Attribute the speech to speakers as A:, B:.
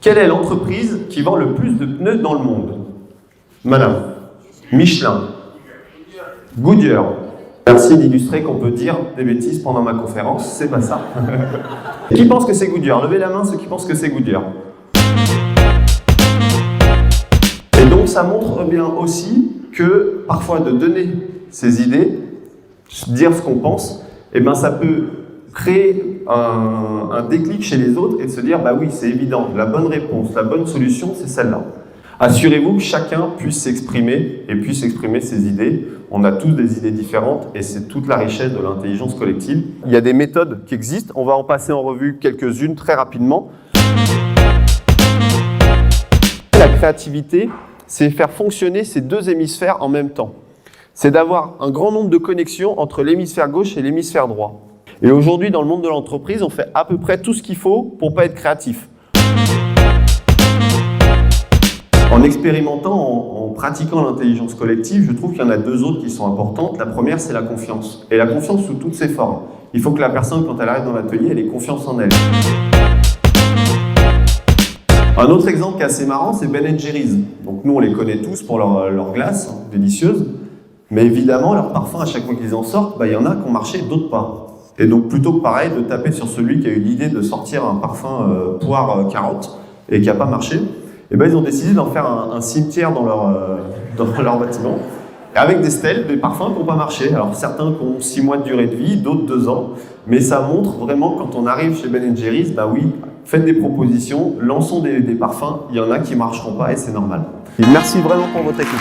A: Quelle est l'entreprise qui vend le plus de pneus dans le monde? Madame. Michelin. Goodyear. Merci d'illustrer qu'on peut dire des bêtises pendant ma conférence, c'est pas ça. Qui pense que c'est Goodyear? Levez la main ceux qui pensent que c'est Goodyear. Et donc ça montre bien aussi que parfois de donner ses idées, dire ce qu'on pense, eh ben ça peut créer un déclic chez les autres et de se dire bah oui c'est évident, la bonne réponse, la bonne solution c'est celle-là. Assurez-vous que chacun puisse s'exprimer et puisse exprimer ses idées. On a tous des idées différentes et c'est toute la richesse de l'intelligence collective. Il y a des méthodes qui existent, on va en passer en revue quelques-unes très rapidement. La créativité, c'est faire fonctionner ces deux hémisphères en même temps. C'est d'avoir un grand nombre de connexions entre l'hémisphère gauche et l'hémisphère droit. Et aujourd'hui, dans le monde de l'entreprise, on fait à peu près tout ce qu'il faut pour ne pas être créatif. En expérimentant, en pratiquant l'intelligence collective, je trouve qu'il y en a deux autres qui sont importantes. La première, c'est la confiance. Et la confiance sous toutes ses formes. Il faut que la personne, quand elle arrive dans l'atelier, elle ait confiance en elle. Un autre exemple qui est assez marrant, c'est Ben & Jerry's. Donc nous, on les connaît tous pour leur glace, délicieuses. Mais évidemment, leurs parfums, à chaque fois qu'ils en sortent, il y en a qui ont marché, d'autres pas. Et donc plutôt que pareil, de taper sur celui qui a eu l'idée de sortir un parfum poire-carotte et qui n'a pas marché, et ils ont décidé d'en faire un cimetière dans leur bâtiment, avec des stèles, des parfums qui n'ont pas marché. Alors certains qui ont 6 mois de durée de vie, d'autres 2 ans, mais ça montre vraiment quand on arrive chez Ben & Jerry's, oui, faites des propositions, lançons des parfums, il y en a qui ne marcheront pas et c'est normal. Et merci vraiment pour votre écoute.